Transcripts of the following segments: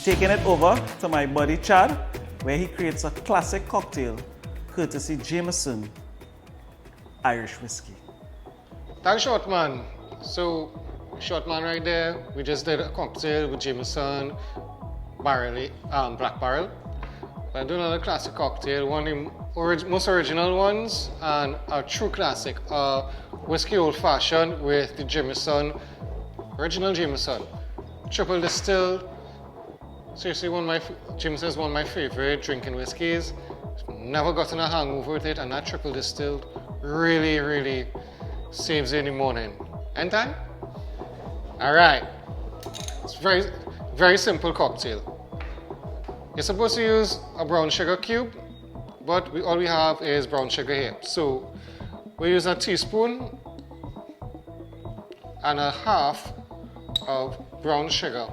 taking it over to my buddy Chad, where he creates a classic cocktail, courtesy Jameson Irish whiskey. Thanks, short man. So, short man right there, we just did a cocktail with Jameson barrel, black barrel. I'm doing another classic cocktail, one of the most original ones, and a true classic, whiskey old fashioned with the Jameson, original Jameson, triple distilled. Seriously, Jameson is one of my favorite drinking whiskeys. Never gotten a hangover with it, and that triple distilled really, really saves you in the morning. End time? All right. It's very, very simple cocktail. You're supposed to use a brown sugar cube, but all we have is brown sugar here. So we use a teaspoon and a half of brown sugar.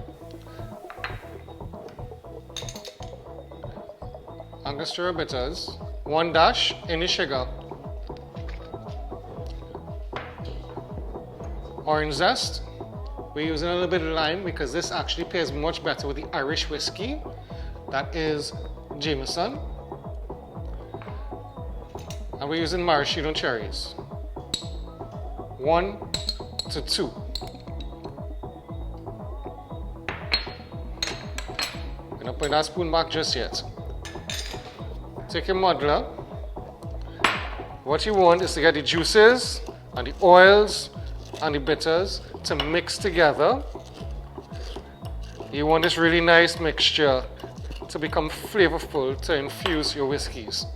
Angostura bitters, 1 dash in the sugar. Orange zest. We're using a little bit of lime because this actually pairs much better with the Irish whiskey. That is Jameson. And we're using maraschino cherries. 1 to 2. I'm not putting that spoon back just yet. Take your muddler. What you want is to get the juices and the oils and the bitters to mix together. You want this really nice mixture to become flavorful to infuse your whiskeys.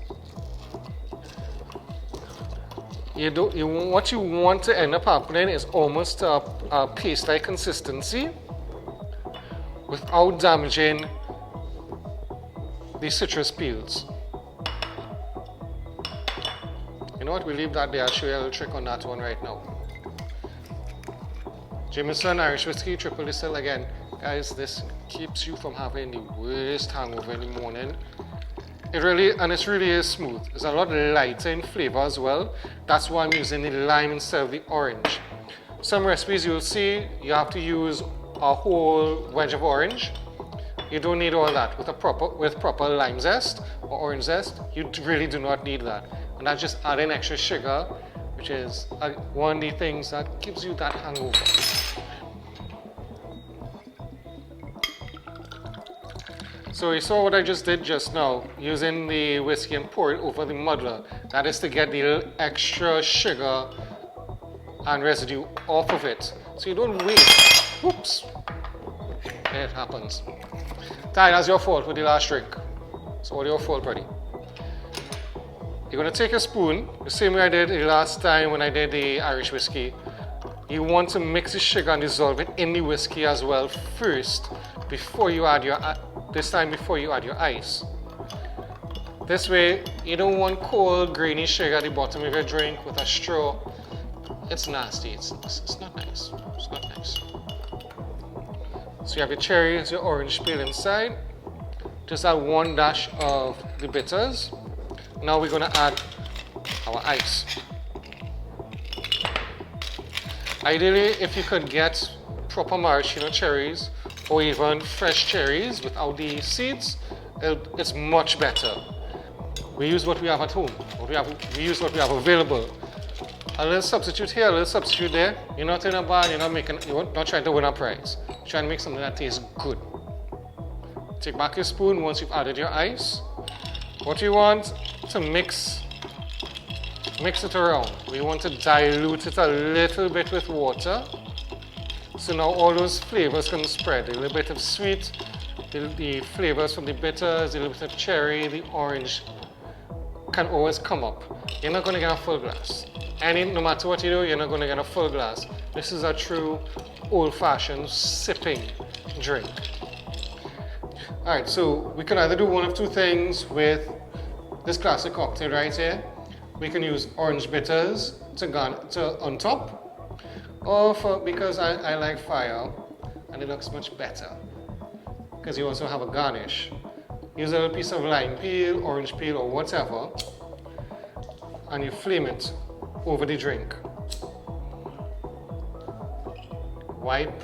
What you want to end up happening is almost a paste-like consistency without damaging the citrus peels. You know what, we'll leave that there. I'll show you a little trick on that one right now. Jameson Irish whiskey, triple distilled again. Guys, this keeps you from having the worst hangover in the morning. It really is smooth. It's a lot lighter in flavor as well. That's why I'm using the lime instead of the orange. Some recipes you'll see you have to use a whole wedge of orange. You don't need all that. With proper lime zest or orange zest, you really do not need that. And that's just adding extra sugar, which is one of the things that gives you that hangover. So you saw what I just did just now, using the whiskey and pour it over the muddler. That is to get the little extra sugar and residue off of it. So you don't waste. Whoops. It happens. Ty, that's your fault with the last drink. It's all your fault, buddy. You're going to take a spoon, the same way I did the last time when I did the Irish whiskey. You want to mix the sugar and dissolve it in the whiskey as well first, before you add your ice. This way, you don't want cold, grainy sugar at the bottom of your drink with a straw. It's nasty. It's not nice. It's not nice. So you have your cherries, your orange peel inside. Just add 1 dash of the bitters. Now we're going to add our ice. Ideally, if you could get proper maraschino cherries or even fresh cherries without the seeds, it's much better. We use what we have at home. We use what we have available. A little substitute here, a little substitute there. You're not in a bar, you're not trying to win a prize. You're trying to make something that tastes good. Take back your spoon once you've added your ice. What you want to mix it around. We want to dilute it a little bit with water. So now all those flavors can spread. A little bit of sweet, the flavors from the bitters, a little bit of cherry, the orange can always come up. You're not going to get a full glass. No matter what you do, you're not going to get a full glass. This is a true old-fashioned sipping drink. Alright, so we can either do one of two things with this classic cocktail right here. We can use orange bitters on top, or because I like fire and it looks much better, because you also have a garnish. Use a little piece of lime peel, orange peel, or whatever, and you flame it over the drink. Wipe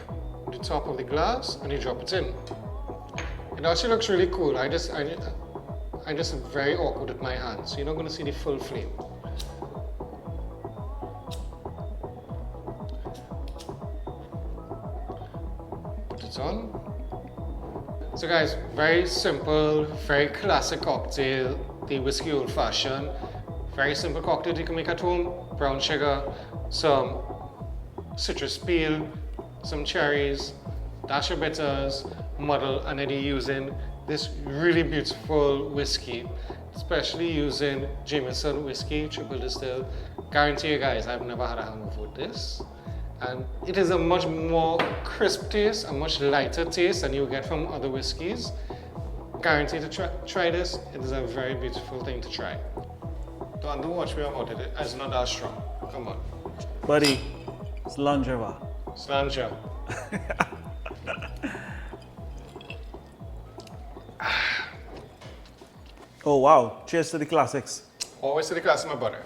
the top of the glass and you drop it in. It actually looks really cool. I just very awkward with my hands, so you're not going to see the full flame. Put it on. So guys, very simple, very classic cocktail, the whiskey old fashioned. Very simple cocktail you can make at home. Brown sugar, some citrus peel, some cherries, dash of bitters, muddle, and then you're using this really beautiful whiskey, especially using Jameson whiskey, triple distill. Guarantee you guys, I've never had a hangover with this. And it is a much more crisp taste, a much lighter taste than you get from other whiskeys. Guarantee to try this. It is a very beautiful thing to try. Don't watch me about it. It's not that strong. Come on. Buddy, it's Langeva. Slanja. Oh wow, cheers to the classics. Always to the class, my brother.